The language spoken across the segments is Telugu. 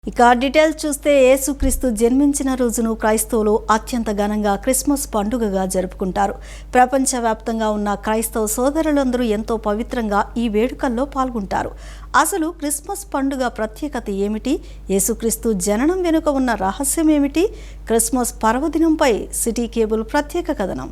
ఇక డీటెయిల్స్ చూస్తే యేసుక్రీస్తు జన్మించిన రోజును క్రైస్తవులు అత్యంత ఘనంగా క్రిస్మస్ పండుగగా జరుపుకుంటారు. ప్రపంచవ్యాప్తంగా ఉన్న క్రైస్తవ సోదరులందరూ ఎంతో పవిత్రంగా ఈ వేడుకల్లో పాల్గొంటారు. అసలు క్రిస్మస్ పండుగ ప్రత్యేకత ఏమిటి? యేసుక్రీస్తు జననం వెనుక ఉన్న రహస్యం ఏమిటి? క్రిస్మస్ పర్వదినంపై సిటీ కేబుల్ ప్రత్యేక కథనం.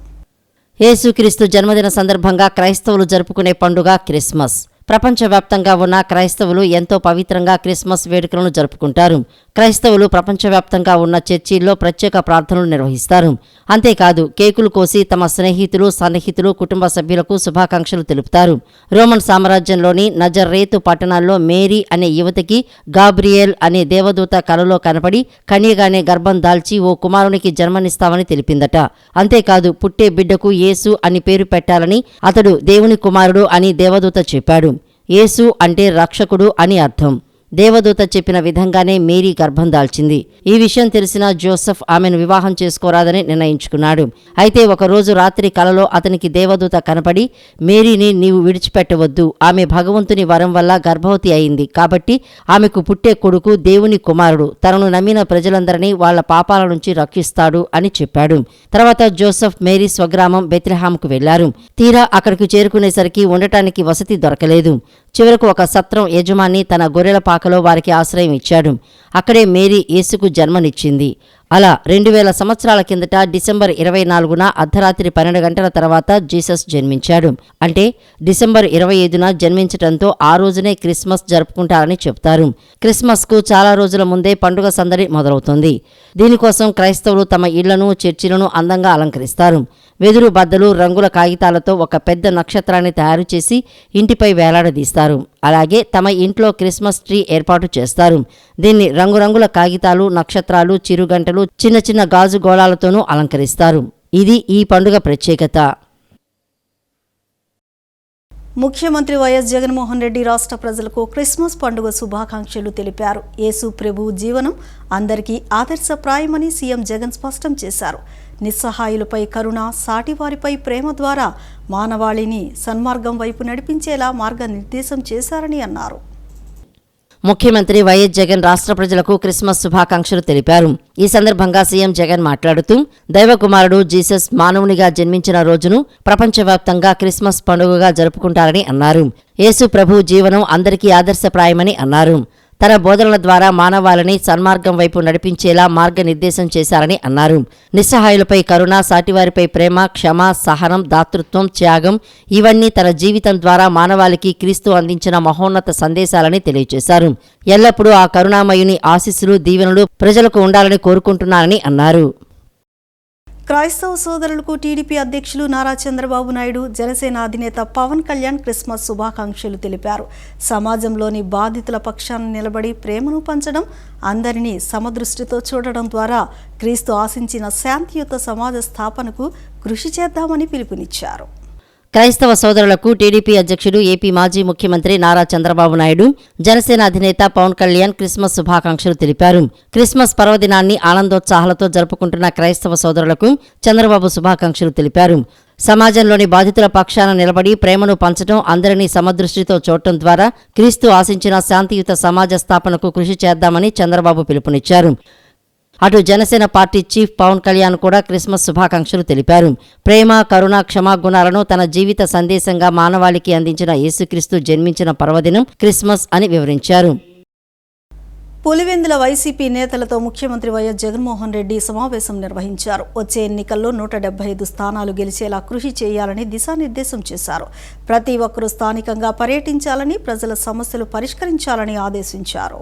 యేసుక్రీస్తు జన్మదిన సందర్భంగా క్రైస్తవులు జరుపుకునే పండుగ క్రిస్మస్. ప్రపంచవ్యాప్తంగా ఉన్న క్రైస్తవులు ఎంతో పవిత్రంగా క్రిస్మస్ వేడుకలను జరుపుకుంటారు. క్రైస్తవులు ప్రపంచవ్యాప్తంగా ఉన్న చర్చిల్లో ప్రత్యేక ప్రార్థనలు నిర్వహిస్తారు. అంతేకాదు కేకులు కోసి తమ స్నేహితులు, సన్నిహితులు, కుటుంబ సభ్యులకు శుభాకాంక్షలు తెలుపుతారు. రోమన్ సామ్రాజ్యంలోని నజరేతు పట్టణాల్లో మేరీ అనే యువతికి గాబ్రియేల్ అనే దేవదూత కలలో కనపడి కన్యగానే గర్భం దాల్చి ఓ కుమారునికి జన్మనిస్తామని తెలిపిందట. అంతేకాదు పుట్టే బిడ్డకు యేసు అని పేరు పెట్టాలని, అతడు దేవుని కుమారుడు అని దేవదూత చెప్పాడు. యేసు అంటే రక్షకుడు అని అర్థం. దేవదూత చెప్పిన విధంగానే మేరీ గర్భం దాల్చింది. ఈ విషయం తెలిసిన జోసెఫ్ ఆమెను వివాహం చేసుకోరాదని నిర్ణయించుకున్నాడు. అయితే ఒకరోజు రాత్రి కలలో అతనికి దేవదూత కనపడి, మేరీని నీవు విడిచిపెట్టవద్దు, ఆమె భగవంతుని వరం వల్ల గర్భవతి అయింది, కాబట్టి ఆమెకు పుట్టే కొడుకు దేవుని కుమారుడు, తనను నమ్మిన ప్రజలందరినీ వాళ్ల పాపాల నుంచి రక్షిస్తాడు అని చెప్పాడు. తర్వాత జోసెఫ్ మేరీ స్వగ్రామం బెత్లెహేముకు వెళ్లారు. తీరా అక్కడికి చేరుకునేసరికి ఉండటానికి వసతి దొరకలేదు. చివరకు ఒక సత్రం యజమాని తన గొర్రెల పాకలో వారికి ఆశ్రయం ఇచ్చాడు. అక్కడే మేరీ యేసుకు జన్మనిచ్చింది. అలా 2000 సంవత్సరాల కిందట డిసెంబర్ 24న అర్ధరాత్రి 12 గంటల తర్వాత జీసస్ జన్మించాడు. అంటే డిసెంబర్ 25న జన్మించటంతో ఆ రోజునే క్రిస్మస్ జరుపుకుంటారని చెప్తారు. క్రిస్మస్కు చాలా రోజుల ముందే పండుగ సందడి మొదలవుతుంది. దీనికోసం క్రైస్తవులు తమ ఇళ్లను, చర్చిలను అందంగా అలంకరిస్తారు. వెదురు బద్దలు, రంగుల కాగితాలతో ఒక పెద్ద నక్షత్రాన్ని తయారు చేసి ఇంటిపై వేలాడదీస్తారు. అలాగే తమ ఇంట్లో క్రిస్మస్ ట్రీ ఏర్పాటు చేస్తారు. దీన్ని రంగురంగుల కాగితాలు, నక్షత్రాలు, చిరుగంటలు, చిన్న చిన్న గాజు గోళాలతోనూ అలంకరిస్తారు. ఇది ఈ పండుగ ప్రత్యేకత. ముఖ్యమంత్రి వైఎస్ జగన్మోహన్ రెడ్డి రాష్ట్ర ప్రజలకు క్రిస్మస్ పండుగ శుభాకాంక్షలు తెలిపారు. యేసు ప్రభువు జీవనం అందరికీ ఆదర్శప్రాయమని సీఎం జగన్ స్పష్టం చేశారు. నిస్సహాయులపై కరుణ, సాటివారిపై ప్రేమ ద్వారా మానవాళిని సన్మార్గం వైపు నడిపించేలా మార్గనిర్దేశం చేశారని అన్నారు. ముఖ్యమంత్రి వైఎస్ జగన్ రాష్ట్ర ప్రజలకు క్రిస్మస్ శుభాకాంక్షలు తెలిపారు. ఈ సందర్భంగా సీఎం జగన్ మాట్లాడుతూ, దైవకుమారుడు జీసస్ మానవునిగా జన్మించిన రోజును ప్రపంచవ్యాప్తంగా క్రిస్మస్ పండుగగా జరుపుకుంటారని అన్నారు. యేసు ప్రభు జీవనం అందరికీ ఆదర్శప్రాయమని అన్నారు. తన బోధనల ద్వారా మానవాళిని సన్మార్గం వైపు నడిపించేలా మార్గనిర్దేశం చేశారని అన్నారు. నిస్సహాయులపై కరుణ, సాటివారిపై ప్రేమ, క్షమ, సహనం, దాతృత్వం, త్యాగం ఇవన్నీ తన జీవితం ద్వారా మానవాళికి క్రీస్తు అందించిన మహోన్నత సందేశాలని తెలియజేశారు. ఎల్లప్పుడూ ఆ కరుణామయుని ఆశీస్సులు, దీవెనలు ప్రజలకు ఉండాలని కోరుకుంటున్నారని అన్నారు. క్రైస్తవ సోదరులకు టీడీపీ అధ్యక్షులు నారా చంద్రబాబు నాయుడు, జనసేన అధినేత పవన్ కళ్యాణ్ క్రిస్మస్ శుభాకాంక్షలు తెలిపారు. సమాజంలోని బాధితుల పక్షాన నిలబడి ప్రేమను పంచడం, అందరినీ సమదృష్టితో చూడడం ద్వారా క్రీస్తు ఆశించిన శాంతియుత సమాజ స్థాపనకు కృషి చేద్దామని పిలుపునిచ్చారు. క్రైస్తవ సోదరులకు టీడీపీ అధ్యక్షుడు, ఏపీ మాజీ ముఖ్యమంత్రి నారా చంద్రబాబు నాయుడు, జనసేన అధినేత పవన్ కళ్యాణ్ క్రిస్మస్ శుభాకాంక్షలు తెలిపారు. క్రిస్మస్ పర్వదినాన్ని ఆనందోత్సాహాలతో జరుపుకుంటున్న క్రైస్తవ సోదరులకు చంద్రబాబు శుభాకాంక్షలు తెలిపారు. సమాజంలోని బాధితుల పక్షాన నిలబడి ప్రేమను పంచడం, అందరినీ సమదృష్టితో చూడటం ద్వారా క్రీస్తు ఆశించిన శాంతియుత సమాజ స్థాపనకు కృషి చేద్దామని చంద్రబాబు పిలుపునిచ్చారు. అటు జనసేన పార్టీ చీఫ్ పవన్ కళ్యాణ్ కూడా క్రిస్మస్ శుభాకాంక్షలు తెలిపారు. ప్రేమ, కరుణ, క్షమాగుణాలను తన జీవిత సందేశంగా మానవాళికి అందించిన యేసుక్రీస్తు జన్మించిన పర్వదినం క్రిస్మస్ అని వివరించారు. పులివెందుల వైసీపీ నేతలతో ముఖ్యమంత్రి వైఎస్ జగన్మోహన్ రెడ్డి సమావేశం నిర్వహించారు. వచ్చే ఎన్నికల్లో 175 స్థానాలు గెలిచేలా కృషి చేయాలని దిశానిర్దేశం చేశారు. ప్రతి ఒక్కరూ స్థానికంగా పర్యటించాలని, ప్రజల సమస్యలు పరిష్కరించాలని ఆదేశించారు.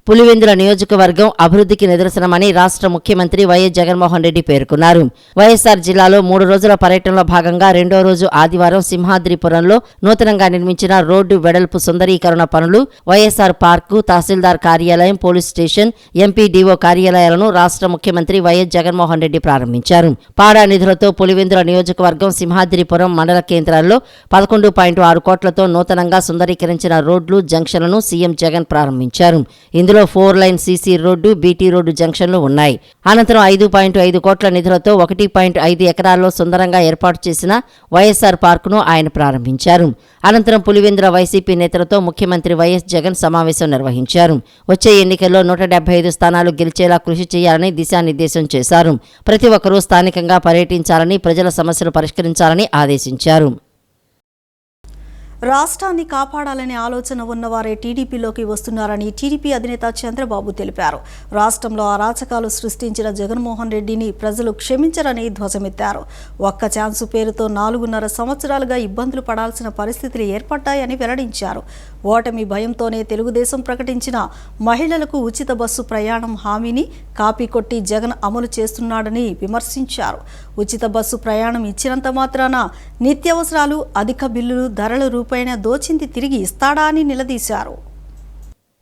పులివెందుల నియోజకవర్గం అభివృద్ధికి నిదర్శనమని రాష్ట్ర ముఖ్యమంత్రి వైఎస్ జగన్మోహన్ రెడ్డి పేర్కొన్నారు. వైఎస్ఆర్ జిల్లాలో 3 రోజుల పర్యటనలో భాగంగా రెండో రోజు ఆదివారం సింహాద్రిపురంలో నూతనంగా నిర్మించిన రోడ్డు వెడల్పు సుందరీకరణ పనులు, వైఎస్ఆర్ పార్కు, తహసీల్దార్ కార్యాలయం, పోలీస్ స్టేషన్, ఎంపీడీఓ కార్యాలయాలను రాష్ట్ర ముఖ్యమంత్రి వైఎస్ జగన్మోహన్ రెడ్డి ప్రారంభించారు. పాడా నిధులతో పులివెందుల నియోజకవర్గం సింహాద్రిపురం మండల కేంద్రాల్లో 11.6 కోట్లతో నూతనంగా సుందరీకరించిన రోడ్లు, జంక్షన్లను సీఎం జగన్ ప్రారంభించారు. ఇందులో ఇందులో 4 line CC road, BT road జంక్షన్లు ఉన్నాయి. అనంతరం 5.5 కోట్ల నిధులతో 1.5 ఎకరాల్లో సుందరంగా ఏర్పాటు చేసిన వైఎస్ఆర్ పార్కును ఆయన ప్రారంభించారు. అనంతరం పులివెందుల వైసీపీ నేతలతో ముఖ్యమంత్రి వైఎస్ జగన్ సమావేశం నిర్వహించారు. వచ్చే ఎన్నికల్లో 175 స్థానాలు గెలిచేలా కృషి చేయాలని దిశానిర్దేశం చేశారు. ప్రతి ఒక్కరూ స్థానికంగా పర్యటించాలని, ప్రజల సమస్యలు పరిష్కరించాలని ఆదేశించారు. రాష్ట్రాన్ని కాపాడాలనే ఆలోచన ఉన్నవారే టీడీపీలోకి వస్తున్నారని టీడీపీ అధినేత చంద్రబాబు తెలిపారు. రాష్ట్రంలో అరాచకాలు సృష్టించిన జగన్మోహన్ రెడ్డిని ప్రజలు క్షమించరని ధ్వజమెత్తారు. ఒక్క ఛాన్సు పేరుతో 4.5 సంవత్సరాలుగా ఇబ్బందులు పడాల్సిన పరిస్థితులు ఏర్పడ్డాయని వెల్లడించారు. ఓటమి భయంతోనే తెలుగుదేశం ప్రకటించిన మహిళలకు ఉచిత బస్సు ప్రయాణం హామీని కాపీ కొట్టి జగన్ అమలు చేస్తున్నాడని విమర్శించారు. ఉచిత బస్సు ప్రయాణం ఇచ్చినంత మాత్రాన నిత్యావసరాలు, అధిక బిల్లులు, ధరల రూపైన దోచింది తిరిగి ఇస్తాడా అని నిలదీశారు.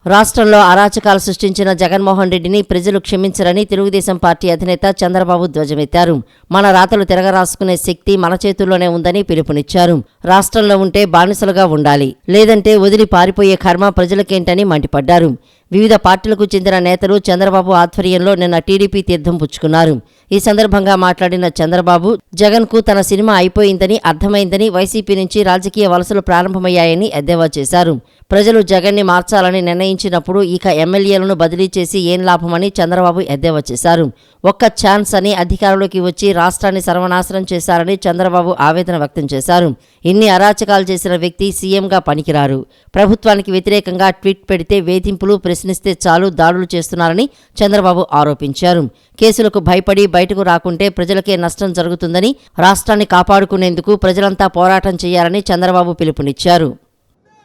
రాష్ట్రంలో అరాచకాలు సృష్టించిన జగన్మోహన్ రెడ్డిని ప్రజలు క్షమించరని తెలుగుదేశం పార్టీ అధినేత చంద్రబాబు ధ్వజమెత్తారు. మన రాతలు తిరగరాసుకునే శక్తి మన చేతుల్లోనే ఉందని పిలుపునిచ్చారు. రాష్ట్రంలో ఉంటే బానిసలుగా ఉండాలి, లేదంటే వదిలి పారిపోయే కర్మ ప్రజలకేంటని మండిపడ్డారు. వివిధ పార్టీలకు చెందిన నేతలు చంద్రబాబు ఆధ్వర్యంలో నిన్న టీడీపీ తీర్థం పుచ్చుకున్నారు. ఈ సందర్భంగా మాట్లాడిన చంద్రబాబు, జగన్కు తన సినిమా అయిపోయిందని అర్థమైందని, వైసీపీ నుంచి రాజకీయ వలసలు ప్రారంభమయ్యాయని ఎద్దేవా చేశారు. ప్రజలు జగన్ని మార్చాలని నిర్ణయించినప్పుడు ఇక ఎమ్మెల్యేలను బదిలీ చేసి ఏం లాభమని చంద్రబాబు ఎద్దేవా చేశారు. ఒక్క ఛాన్స్ అని అధికారంలోకి వచ్చి రాష్ట్రాన్ని సర్వనాశనం చేశారని చంద్రబాబు ఆవేదన వ్యక్తం చేశారు. ఇన్ని అరాచకాలు చేసిన వ్యక్తి సీఎంగా పనికిరారు. ప్రభుత్వానికి వ్యతిరేకంగా ట్వీట్ పెడితే వేధింపులు, ప్రశ్నిస్తే చాలు దాడులు చేస్తున్నారని చంద్రబాబు ఆరోపించారు. కేసులకు భయపడి బయటకు రాకుంటే ప్రజలకే నష్టం జరుగుతుందని, రాష్ట్రాన్ని కాపాడుకునేందుకు ప్రజలంతా పోరాటం చేయాలని చంద్రబాబు పిలుపునిచ్చారు.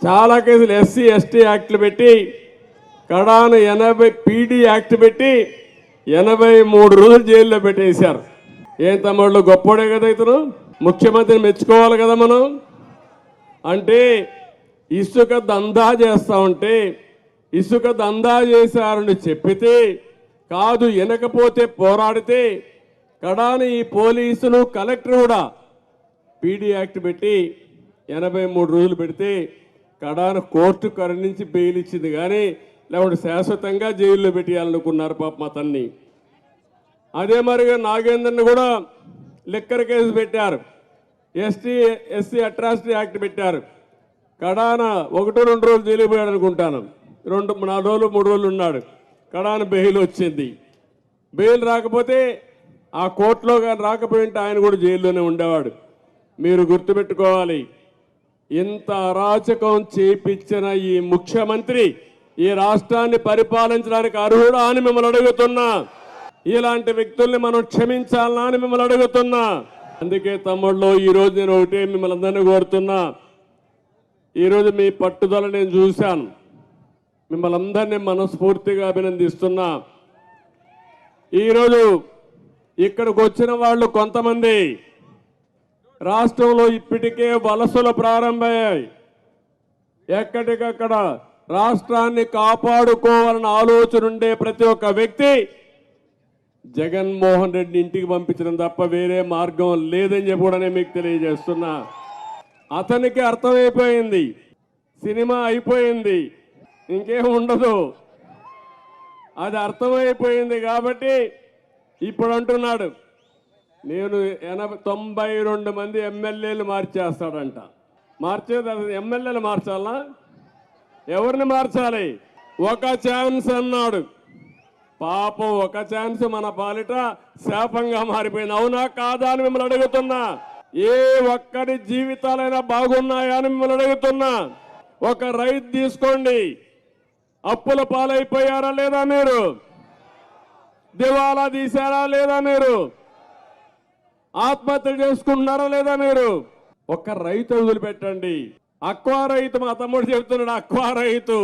చాలా కేసులు ఎస్సీ ఎస్టీ యాక్ట్లు పెట్టి, కడాను 80 పీడీ యాక్ట్ పెట్టి 83 రోజులు జైల్లో పెట్టేశారు. ఏం తమ్ముళ్ళు, గొప్పోడే కదా ఇతను, ముఖ్యమంత్రిని మెచ్చుకోవాలి కదా మనం. అంటే ఇసుక దందా చేస్తా ఉంటే, ఇసుక దందా చేశారని చెప్పితే కాదు, వినకపోతే పోరాడితే కడాను ఈ పోలీసులు, కలెక్టర్ కూడా పీడీ యాక్ట్ పెట్టి 83 రోజులు పెడితే కడాను కోర్టు కరుణించి బెయిల్ ఇచ్చింది. కానీ లేకుంటే శాశ్వతంగా జైల్లో పెట్టేయాలనుకున్నారు పాపం అతన్ని. అదే మరిగా నాగేందర్ని కూడా లిక్కర్ కేసు పెట్టారు, ఎస్సీ అట్రాసిటీ యాక్ట్ పెట్టారు. కడాన 1-2 రోజులు జైలు పోయాడు అనుకుంటాను, 4 రోజులు 3 రోజులు ఉన్నాడు. కడాన బెయిల్ వచ్చింది. బెయిల్ రాకపోతే ఆ కోర్టులో కానీ రాకపోయింటే ఆయన కూడా జైల్లోనే ఉండేవాడు. మీరు గుర్తుపెట్టుకోవాలి, ఇంత అరాచకం చేపించిన ఈ ముఖ్యమంత్రి ఈ రాష్ట్రాన్ని పరిపాలించడానికి అర్హుడా అని మిమ్మల్ని అడుగుతున్నా. ఇలాంటి వ్యక్తుల్ని మనం క్షమించాలా అని మిమ్మల్ని అడుగుతున్నా. అందుకే తమ్ముళ్ళు, ఈరోజు నేను ఒకటే మిమ్మల్ని అందరినీ కోరుతున్నా. ఈరోజు మీ పట్టుదల నేను చూశాను, మిమ్మల్ని అందరినీ మనస్ఫూర్తిగా అభినందిస్తున్నా. ఈరోజు ఇక్కడికి వచ్చిన వాళ్ళు కొంతమంది రాష్ట్రంలో ఇప్పటికే వలసలు ప్రారంభమయ్యాయి. ఎక్కడికక్కడ రాష్ట్రాన్ని కాపాడుకోవాలన్న ఆలోచన ఉండే ప్రతి ఒక్క వ్యక్తి జగన్మోహన్ రెడ్డి ఇంటికి పంపించడం తప్ప వేరే మార్గం లేదని చెప్పి కూడా నేను మీకు తెలియజేస్తున్నా. అతనికి అర్థమైపోయింది, సినిమా అయిపోయింది, ఇంకేం ఉండదు, అది అర్థమైపోయింది. కాబట్టి ఇప్పుడు అంటున్నాడు, నేను 92 మంది ఎమ్మెల్యేలు మార్చేస్తాడంట. మార్చేది ఎమ్మెల్యేలు మార్చాలా? ఎవరిని మార్చాలి? ఒక ఛాన్స్ అన్నాడు. పాపం ఒక ఛాన్స్ మన పాలిట శాపంగా మారిపోయింది. అవునా కాదా అని మిమ్మల్ని అడుగుతున్నా. ఏ ఒక్కడి జీవితాలైనా బాగున్నాయా అని మిమ్మల్ని అడుగుతున్నా. ఒక రైతు తీసుకోండి, అప్పుల పాలైపోయారా లేదా మీరు? దివాలా తీశారా లేదా మీరు? ఆత్మహత్య చేసుకుంటున్నారా లేదా మీరు? ఒక రైతు వదిలిపెట్టండి. అక్వా రైతు, మా తమ్ముడు చెప్తున్నాడు, అక్వా రైతు.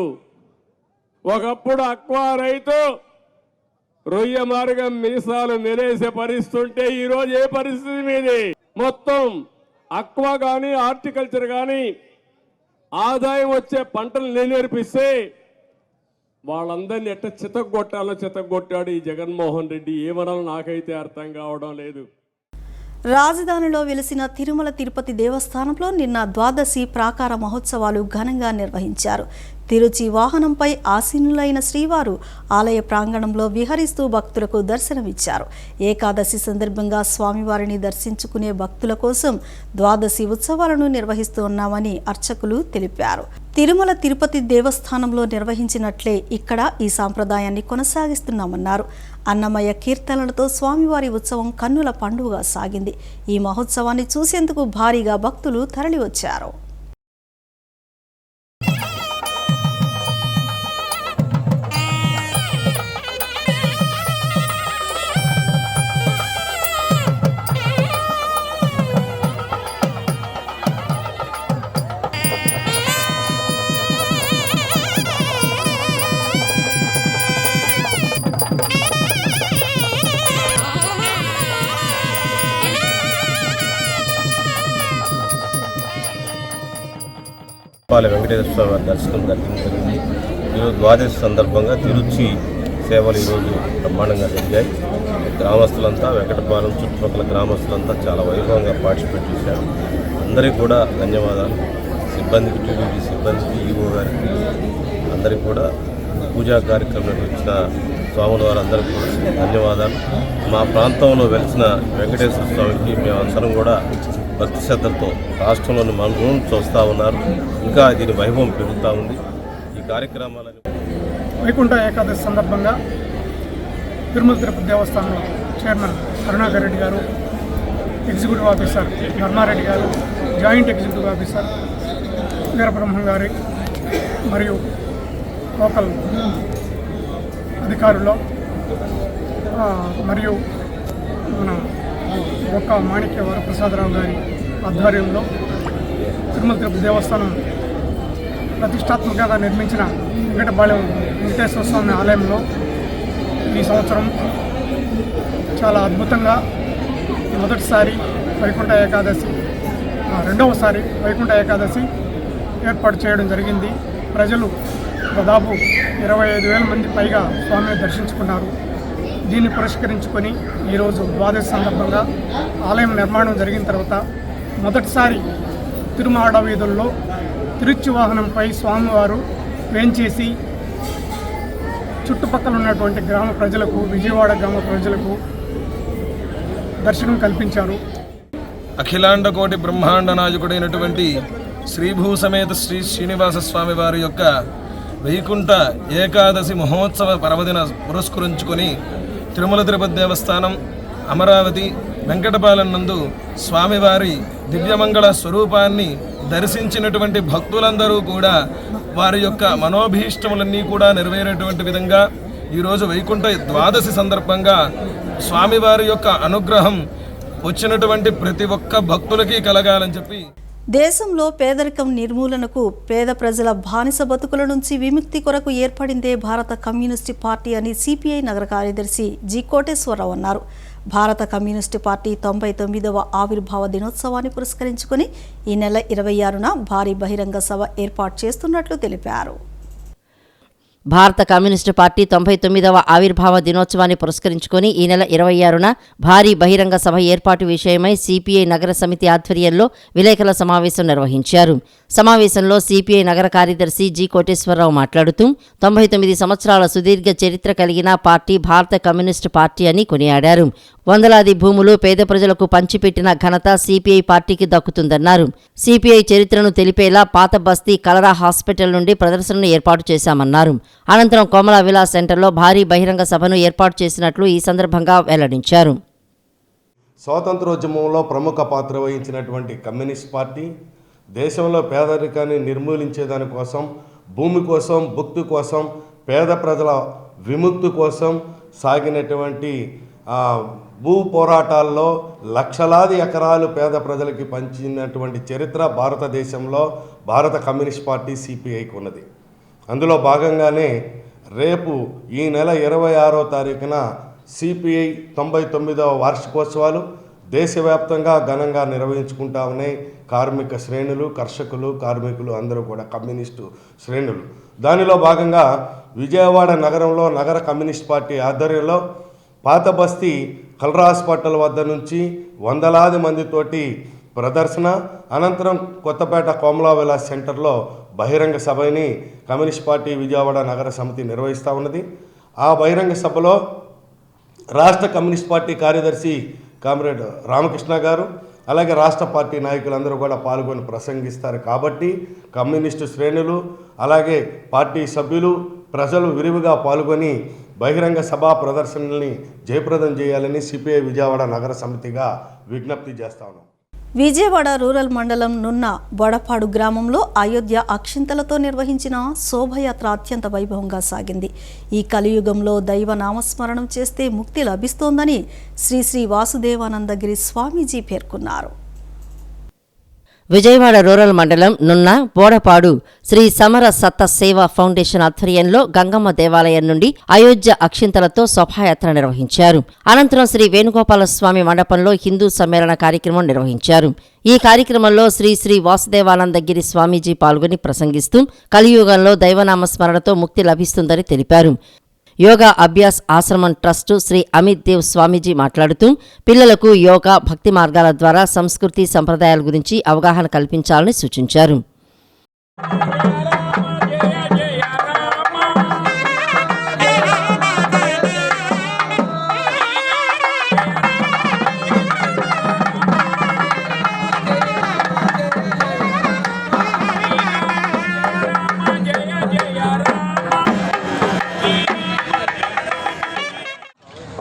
ఒకప్పుడు అక్వా రైతు రొయ్య మార్గం మీసాలు మెలేసే పరిస్థితి ఉంటే ఈరోజు ఏ పరిస్థితి మీది? మొత్తం అక్వా కానీ హార్టికల్చర్ కానీ ఆదాయం వచ్చే పంటలు నేర్పిస్తే వాళ్ళందరినీ ఎట్ట చితగొట్టాలో చితగొట్టాడు ఈ జగన్మోహన్ రెడ్డి. ఏమనాలో నాకైతే అర్థం కావడం లేదు. రాజధానిలో వెలిసిన తిరుమల తిరుపతి దేవస్థానంలో నిన్న ద్వాదశి ప్రాకార మహోత్సవాలు ఘనంగా నిర్వహించారు. తిరుచి వాహనంపై ఆసీనులైన శ్రీవారు ఆలయ ప్రాంగణంలో విహరిస్తూ భక్తులకు దర్శనమిచ్చారు. ఏకాదశి సందర్భంగా స్వామివారిని దర్శించుకునే భక్తుల కోసం ద్వాదశి ఉత్సవాలను నిర్వహిస్తున్నామని అర్చకులు తెలిపారు. తిరుమల తిరుపతి దేవస్థానంలో నిర్వహించినట్లే ఇక్కడ ఈ సాంప్రదాయాన్ని కొనసాగిస్తున్నామన్నారు. అన్నమయ్య కీర్తనలతో స్వామివారి ఉత్సవం కన్నుల పండుగగా సాగింది. ఈ మహోత్సవాన్ని చూసేందుకు భారీగా భక్తులు తరలివచ్చారు. వెంకటేశ్వర స్వామి వారి దర్శనం జరిగింది. ఈరోజు ద్వాదశి సందర్భంగా తిరుచి సేవలు ఈరోజు బ్రహ్మాండంగా జరిగాయి. గ్రామస్తులంతా, వెంకటపాలెం చుట్టుపక్కల గ్రామస్తులంతా చాలా వైభవంగా పార్టిసిపేట్ చేశారు. అందరికీ కూడా ధన్యవాదాలు. సిబ్బందికి, టీడీపీ సిబ్బందికి, ఈవో గారికి, అందరికీ కూడా పూజా కార్యక్రమం వచ్చిన స్వాముల వారందరికీ కూడా ధన్యవాదాలు. మా ప్రాంతంలో వెలిసిన వెంకటేశ్వర స్వామికి మేమందరం కూడా భక్తి శ్రద్ధలతో రాష్ట్రంలోని మనను చూస్తూ ఉన్నారు. ఇంకా దీని వైభవం పెరుగుతూ ఉంది. ఈ కార్యక్రమాలను వైకుంఠ ఏకాదశి సందర్భంగా తిరుమల తిరుపతి దేవస్థానం చైర్మన్ కరుణాకర్ రెడ్డి గారు, ఎగ్జిక్యూటివ్ ఆఫీసర్ ధర్మారెడ్డి గారు, జాయింట్ ఎగ్జిక్యూటివ్ ఆఫీసర్ వీరబ్రహ్మం గారి మరియు లోకల్ అధికారులు మరియు మన ఒక్క మాణిక్య వరప్రసాదరావు గారి ఆధ్వర్యంలో తిరుమల తిరుపతి దేవస్థానం ప్రతిష్టాత్మకంగా నిర్మించిన వెంకటపాలెం వెంకటేశ్వర స్వామి ఆలయంలో ఈ సంవత్సరం చాలా అద్భుతంగా మొదటిసారి వైకుంఠ ఏకాదశి, రెండవసారి వైకుంఠ ఏకాదశి ఏర్పాటు చేయడం జరిగింది. ప్రజలు దాదాపు 25,000 మంది పైగా స్వామిని దర్శించుకున్నారు. దీన్ని పురస్కరించుకొని ఈరోజు ద్వాదశి సందర్భంగా ఆలయం నిర్మాణం జరిగిన తర్వాత మొదటిసారి తిరుమాడ వీధుల్లో తిరుచి వాహనంపై స్వామివారు వేంచేసి చుట్టుపక్కల ఉన్నటువంటి గ్రామ ప్రజలకు, విజయవాడ గ్రామ ప్రజలకు దర్శనం కల్పించారు. అఖిలాండ కోటి బ్రహ్మాండ నాయకుడైనటువంటి శ్రీభూ సమేత శ్రీ శ్రీనివాస స్వామి వారి యొక్క వైకుంఠ ఏకాదశి మహోత్సవ పర్వదిన పురస్కరించుకొని తిరుమల తిరుపతి దేవస్థానం అమరావతి వెంకటపాలెం నందు స్వామివారి దివ్యమంగళ స్వరూపాన్ని దర్శించినటువంటి భక్తులందరూ కూడా వారి యొక్క మనోభీష్టములన్నీ కూడా నెరవేరేటువంటి విధంగా ఈరోజు వైకుంఠ ద్వాదశి సందర్భంగా స్వామివారి యొక్క అనుగ్రహం వచ్చినటువంటి ప్రతి ఒక్క భక్తులకి కలగాలని చెప్పి దేశంలో పేదరికం నిర్మూలనకు, పేద ప్రజల బానిస బతుకుల నుంచి విముక్తి కొరకు ఏర్పడిందే భారత కమ్యూనిస్టు పార్టీ అని సిపిఐ నగర కార్యదర్శి జి కోటేశ్వరరావు అన్నారు. భారత కమ్యూనిస్టు పార్టీ 99వ ఆవిర్భావ దినోత్సవాన్ని పురస్కరించుకొని ఈ నెల 26న భారీ బహిరంగ సభ ఏర్పాటు చేస్తున్నట్లు తెలిపారు. భారత కమ్యూనిస్టు పార్టీ 99వ ఆవిర్భావ దినోత్సవాన్ని పురస్కరించుకొని ఈ నెల 26న భారీ బహిరంగ సభ ఏర్పాటు విషయమై సిపిఐ నగర సమితి ఆధ్వర్యంలో విలేకరుల సమావేశం నిర్వహించారు. సమావేశంలో సిపిఐ నగర కార్యదర్శి జి కోటేశ్వరరావు మాట్లాడుతూ 99 సంవత్సరాల సుదీర్ఘ చరిత్ర కలిగిన పార్టీ భారత కమ్యూనిస్టు పార్టీ అని కొనియాడారు. వందలాది భూములు పేద ప్రజలకు పంచిపెట్టిన ఘనత సిపిఐ పార్టీకి దక్కుతుందన్నారు. సిపిఐ చరిత్రను తెలిపేలా పాత బస్తీ కలరా హాస్పిటల్ నుండి ప్రదర్శనను ఏర్పాటు చేశామన్నారు. అనంతరం కోమలా విలాస్ సెంటర్లో భారీ బహిరంగ సభను ఏర్పాటు చేసినట్లు ఈ సందర్భంగా వెల్లడించారు. స్వాతంత్రోద్యమంలో ప్రముఖ పాత్ర వహించినటువంటి కమ్యూనిస్ట్ పార్టీ దేశంలో పేదరికాన్ని నిర్మూలించేదాని కోసం, భూమి కోసం, భుక్తి కోసం, పేద ప్రజల విముక్తి కోసం సాగినటువంటి భూ పోరాటాల్లో లక్షలాది ఎకరాలు పేద ప్రజలకి పంచినటువంటి చరిత్ర భారతదేశంలో భారత కమ్యూనిస్ట్ పార్టీ సిపిఐకి ఉన్నది. అందులో భాగంగానే రేపు ఈ నెల 26వ తారీఖున సిపిఐ 99వ వార్షికోత్సవాలు దేశవ్యాప్తంగా ఘనంగా నిర్వహించుకుంటా ఉన్నాయి. కార్మిక శ్రేణులు, కర్షకులు, కార్మికులు అందరూ కూడా కమ్యూనిస్టు శ్రేణులు. దానిలో భాగంగా విజయవాడ నగరంలో నగర కమ్యూనిస్ట్ పార్టీ ఆధ్వర్యంలో పాత బస్తీ కలరా హాస్పిటల్ వద్ద నుంచి వందలాది మందితోటి ప్రదర్శన, అనంతరం కొత్తపేట కోమలా విలాస్ సెంటర్లో బహిరంగ సభని కమ్యూనిస్ట్ పార్టీ విజయవాడ నగర సమితి నిర్వహిస్తూ ఉన్నది. ఆ బహిరంగ సభలో రాష్ట్ర కమ్యూనిస్ట్ పార్టీ కార్యదర్శి కామ్రేడ్ రామకృష్ణ గారు, అలాగే రాష్ట్ర పార్టీ నాయకులందరూ కూడా పాల్గొని ప్రసంగిస్తారు. కాబట్టి కమ్యూనిస్టు శ్రేణులు, అలాగే పార్టీ సభ్యులు, ప్రజలు విరివిగా పాల్గొని బహిరంగ సభా ప్రదర్శనల్ని జయప్రదం చేయాలని సిపిఐ విజయవాడ నగర సమితిగా విజ్ఞప్తి చేస్తా ఉన్నాం. విజయవాడ రూరల్ మండలం నున్న బొడపాడు గ్రామంలో అయోధ్య అక్షింతలతో నిర్వహించిన శోభయాత్ర అత్యంత వైభవంగా సాగింది. ఈ కలియుగంలో దైవ నామస్మరణం చేస్తే ముక్తి లభిస్తోందని శ్రీ శ్రీ వాసుదేవానందగిరి స్వామీజీ పేర్కొన్నారు. విజయవాడ రూరల్ మండలం నున్న బోడపాడు శ్రీ సమర సత్త సేవా ఫౌండేషన్ ఆధ్వర్యంలో గంగమ్మ దేవాలయం నుండి అయోధ్య అక్షింతలతో శోభాయాత్ర నిర్వహించారు. అనంతరం శ్రీ వేణుగోపాలస్వామి మండపంలో హిందూ సమ్మేళన కార్యక్రమం నిర్వహించారు. ఈ కార్యక్రమంలో శ్రీ శ్రీ వాసుదేవానందగిరి స్వామీజీ పాల్గొని ప్రసంగిస్తూ కలియుగంలో దైవనామస్మరణతో ముక్తి లభిస్తుందని తెలిపారు. యోగా అభ్యాస్ ఆశ్రమం ట్రస్టు శ్రీ అమిత్ దేవ్ స్వామీజీ మాట్లాడుతూ పిల్లలకు యోగా, భక్తి మార్గాల ద్వారా సంస్కృతి సంప్రదాయాల గురించి అవగాహన కల్పించాలని సూచించారు.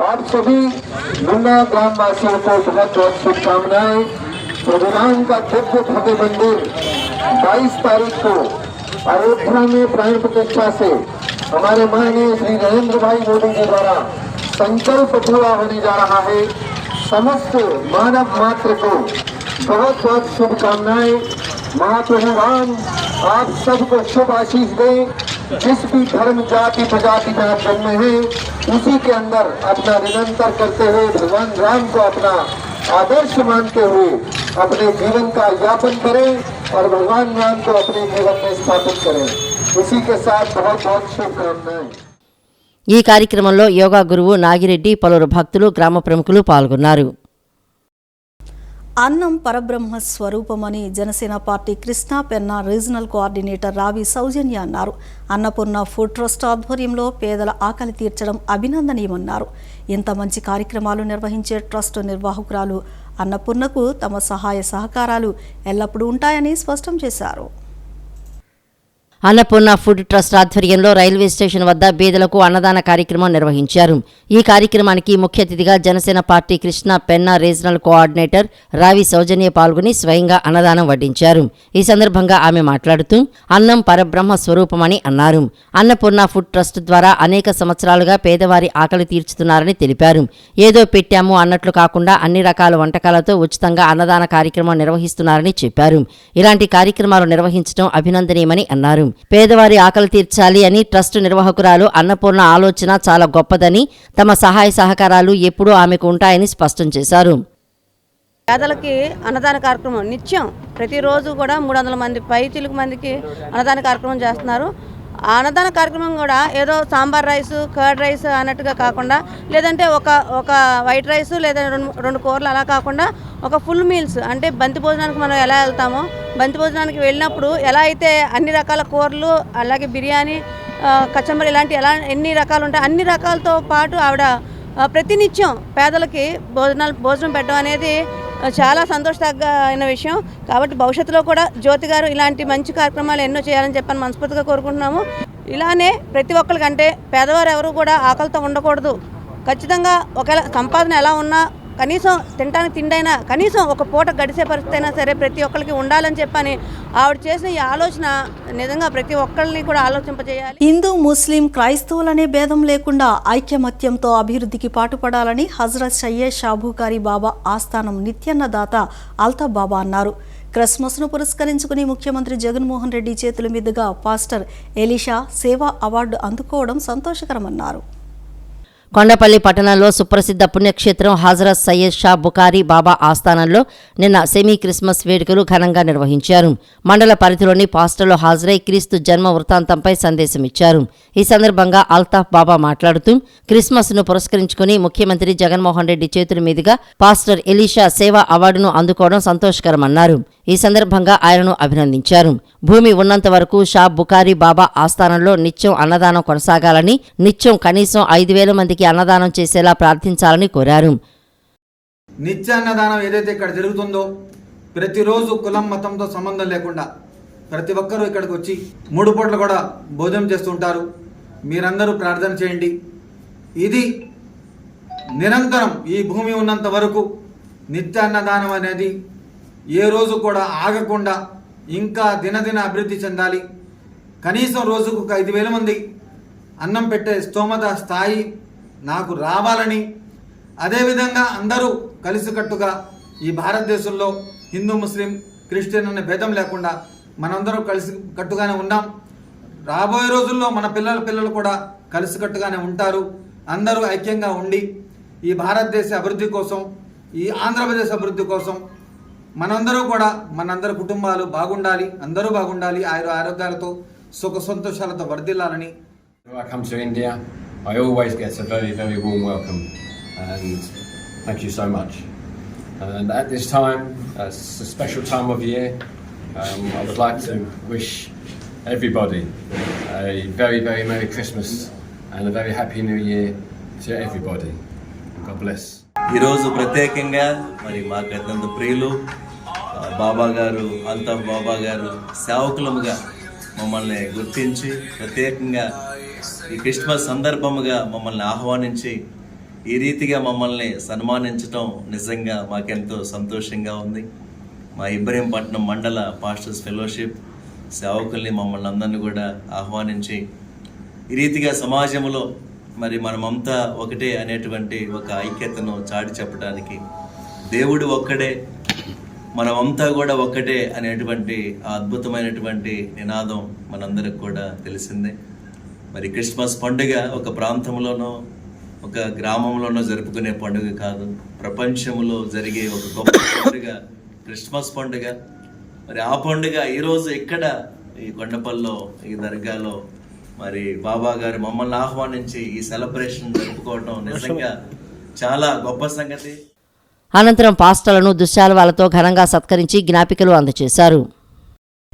आप सभी मुन्ना ग्राम वासियों को बहुत बहुत शुभकामनाएं। प्रभु राम का दिव्य भव्य मंदिर 22 तारीख को अयोध्या में प्राण प्रतिष्ठा से हमारे माननीय श्री नरेंद्र भाई मोदी जी द्वारा संकल्प पूरा होने जा रहा है। समस्त मानव मात्र को बहुत बहुत शुभकामनाएं। महाप्रभु राम आप सबको शुभ आशीष दें। जिस भी धर्म जाति प्रजाति में आप जन्मे हैं उसी के अंदर अपना निरंतर करते हुए भगवान राम को अपना आदर्श मानते हुए अपने जीवन का यापन करें और भगवान राम को अपने जीवन में स्थापित करें। इसी के साथ बहुत बहुत शुभकामनाएं। ఈ కార్యక్రమంలో యోగా గురువు నాగిరెడ్డి, పలువురు భక్తులు, గ్రామ ప్రముఖులు పాల్గొన్నారు. అన్నం పరబ్రహ్మ స్వరూపమని Janasena party Krishna Penna regional coordinator Ravi Soujanya అన్నారు. అన్నపూర్ణ ఫుడ్ ట్రస్ట్ ఆధ్వర్యంలో పేదల ఆకలి తీర్చడం అభినందనీయమన్నారు. ఇంత మంచి కార్యక్రమాలు నిర్వహించే ట్రస్ట్ నిర్వాహకురాలు అన్నపూర్ణకు తమ సహాయ సహకారాలు ఎల్లప్పుడూ ఉంటాయని స్పష్టం చేశారు. అన్నపూర్ణ ఫుడ్ ట్రస్ట్ ఆధ్వర్యంలో రైల్వే స్టేషన్ వద్ద బీదలకు అన్నదాన కార్యక్రమం నిర్వహించారు. ఈ కార్యక్రమానికి ముఖ్య అతిథిగా Janasena party Krishna Penna regional coordinator Ravi సౌజన్య పాల్గొని స్వయంగా అన్నదానం వడ్డించారు. ఈ సందర్భంగా ఆమె మాట్లాడుతూ అన్నం పరబ్రహ్మ స్వరూపమని అన్నారు. అన్నపూర్ణ ఫుడ్ ట్రస్ట్ ద్వారా అనేక సంవత్సరాలుగా పేదవారి ఆకలి తీర్చుతున్నారని తెలిపారు. ఏదో పెట్టాము అన్నట్లు కాకుండా అన్ని రకాల వంటకాలతో ఉచితంగా అన్నదాన కార్యక్రమం నిర్వహిస్తున్నారని చెప్పారు. ఇలాంటి కార్యక్రమాలు నిర్వహించడం అభినందనీయమని అన్నారు. పేదవారి ఆకలి తీర్చాలి అని ట్రస్ట్ నిర్వాహకురాలు అన్నపూర్ణ ఆలోచన చాలా గొప్పదని, తమ సహాయ సహకారాలు ఎప్పుడూ ఆమెకు ఉంటాయని స్పష్టం చేశారు. పేదలకి అన్నదాన కార్యక్రమం నిత్యం ప్రతిరోజు కూడా 300 మంది పైచిలుకు మందికి అన్నదాన కార్యక్రమం చేస్తున్నారు. ఆ అన్నదాన కార్యక్రమం కూడా ఏదో సాంబార్ రైస్, కర్డ్ రైస్ అన్నట్టుగా కాకుండా, లేదంటే ఒక వైట్ రైస్ లేదా రెండు కూరలు అలా కాకుండా ఒక ఫుల్ మీల్స్, అంటే బంతి భోజనానికి మనం ఎలా వెళ్తామో బంతి భోజనానికి వెళ్ళినప్పుడు ఎలా అయితే అన్ని రకాల కూరలు, అలాగే బిర్యానీ, కచంబరి ఇలాంటి ఎన్ని రకాలు ఉంటాయి, అన్ని రకాలతో పాటు ఆవిడ ప్రతినిత్యం పేదలకి భోజనం పెట్టడం అనేది చాలా సంతోషకరమైన విషయం. కాబట్టి భవిష్యత్తులో కూడా జ్యోతి గారు ఇలాంటి మంచి కార్యక్రమాలు ఎన్నో చేయాలని చెప్పని మనస్ఫూర్తిగా కోరుకుంటున్నాము. ఇలానే ప్రతి ఒక్కరికంటే పేదవారు ఎవరు కూడా ఆకలితో ఉండకూడదు. ఖచ్చితంగా ఒకవేళ సంపాదన ఎలా ఉన్నా కనీసం తినడానికి తిండైనా కనీసం ఒక పూట గడిచే పరిస్థితి అయినా సరే ప్రతి ఒక్కరికి ఉండాలని చెప్పని ఆవిడ చేసిన ఈ ఆలోచన నిజంగా ప్రతి ఒక్కరిని కూడా ఆలోచింపజేయాలి. హిందూ, ముస్లిం, క్రైస్తవులనే భేదం లేకుండా ఐక్యమత్యంతో అభివృద్ధికి పాటుపడాలని హజరత్ సయ్యద్ షాబూకారి బాబా ఆస్థానం నిత్యాన్నదాత అల్తాఫ్ బాబా అన్నారు. క్రిస్మస్ను పురస్కరించుకుని ముఖ్యమంత్రి జగన్మోహన్ రెడ్డి చేతుల మీదుగా పాస్టర్ ఎలీషా సేవా అవార్డు అందుకోవడం సంతోషకరమన్నారు. కొండపల్లి పట్టణంలో సుప్రసిద్ధ పుణ్యక్షేత్రం హజరత్ సయ్యద్ షా బుఖారీ బాబా ఆస్థానంలో నిన్న సెమీ క్రిస్మస్ వేడుకలు ఘనంగా నిర్వహించారు. మండల పరిధిలోని పాస్టర్లు హాజరై క్రీస్తు జన్మ వృత్తాంతంపై సందేశమిచ్చారు. ఈ సందర్భంగా అల్తాఫ్ బాబా మాట్లాడుతూ క్రిస్మస్ ను పురస్కరించుకుని ముఖ్యమంత్రి జగన్మోహన్ రెడ్డి చేతుల మీదుగా పాస్టర్ ఎలీషా సేవా అవార్డును అందుకోవడం సంతోషకరమన్నారు. ఈ సందర్భంగా ఆయనను అభినందించారు. భూమి ఉన్నంత వరకు షా బుఖారీ బాబా ఆస్థానంలో నిత్యం అన్నదానం కొనసాగాలని, నిత్యం కనీసం 5,000 మందికి అన్నదానం చేసేలా ప్రార్థించాలని కోరారు. నిత్య అన్నదానం ఏదైతే ఇక్కడ జరుగుతుందో ప్రతిరోజు కులం మతంతో సంబంధం లేకుండా ప్రతి ఒక్కరూ ఇక్కడికి వచ్చి 3 పూటలు కూడా భోజనం చేస్తుంటారు. మీరందరూ ప్రార్థన చేయండి. ఇది నిరంతరం ఈ భూమి ఉన్నంత వరకు నిత్య అన్నదానం అనేది ఏ రోజు కూడా ఆగకుండా ఇంకా దినదిన అభివృద్ధి చెందాలి. కనీసం రోజుకు 5,000 మంది అన్నం పెట్టే స్తోమత స్థాయి నాకు రావాలని, అదేవిధంగా అందరూ కలిసికట్టుగా ఈ భారతదేశంలో హిందూ ముస్లిం క్రిస్టియన్ అనే భేదం లేకుండా మనందరం కలిసికట్టుగానే ఉన్నాం. రాబోయే రోజుల్లో మన పిల్లలు కూడా కలిసికట్టుగానే ఉంటారు. అందరూ ఐక్యంగా ఉండి ఈ భారతదేశ అభివృద్ధి కోసం, ఈ ఆంధ్రప్రదేశ్ అభివృద్ధి కోసం మనందరూ కూడా మనందరి కుటుంబాలు బాగుండాలి, అందరూ బాగుండాలి, ఆరోగ్యాలతో సుఖ సంతోషాలతో వర్ధిల్లాలని. When I come to India, I always get a very, very warm welcome, and thank you so much. And at this time, it's a special time of year. I would like to wish everybody a very, very Merry Christmas and a very Happy New Year to everybody. God bless. ఈరోజు ప్రత్యేకంగా మరి మాకు అత్యంత ప్రియులు బాబా గారు, అల్తాఫ్ బాబా గారు సేవకులముగా మమ్మల్ని గుర్తించి ప్రత్యేకంగా ఈ క్రిస్మస్ సందర్భముగా మమ్మల్ని ఆహ్వానించి ఈ రీతిగా మమ్మల్ని సన్మానించడం నిజంగా మాకెంతో సంతోషంగా ఉంది. మా ఇబ్రహీంపట్నం మండల పాస్టర్స్ ఫెలోషిప్ సేవకుల్ని మమ్మల్ని అందరినీ కూడా ఆహ్వానించి ఈ రీతిగా సమాజంలో మరి మనమంతా ఒకటే అనేటువంటి ఒక ఐక్యతను చాటి చెప్పడానికి, దేవుడు ఒక్కడే మనమంతా కూడా ఒక్కటే అనేటువంటి అద్భుతమైనటువంటి నినాదం మనందరికి కూడా తెలిసిందే. మరి క్రిస్మస్ పండుగ ఒక ప్రాంతంలోనో ఒక గ్రామంలోనో జరుపుకునే పండుగ కాదు, ప్రపంచంలో జరిగే ఒక గొప్ప పండుగ క్రిస్మస్ పండుగ. మరి ఆ పండుగ ఈరోజు ఇక్కడ ఈ కొండపల్లిలో ఈ దర్గాలో మరి బాబా గారు మమ్మల్ని ఆహ్వానించి ఈ సెలబ్రేషన్ జరుపుకోవడం నిజంగా చాలా గొప్ప సంగతి. అనంతరం పాస్టర్లను దుశ్శాలువాలతో ఘనంగా సత్కరించి జ్ఞాపికలు అందజేశారు.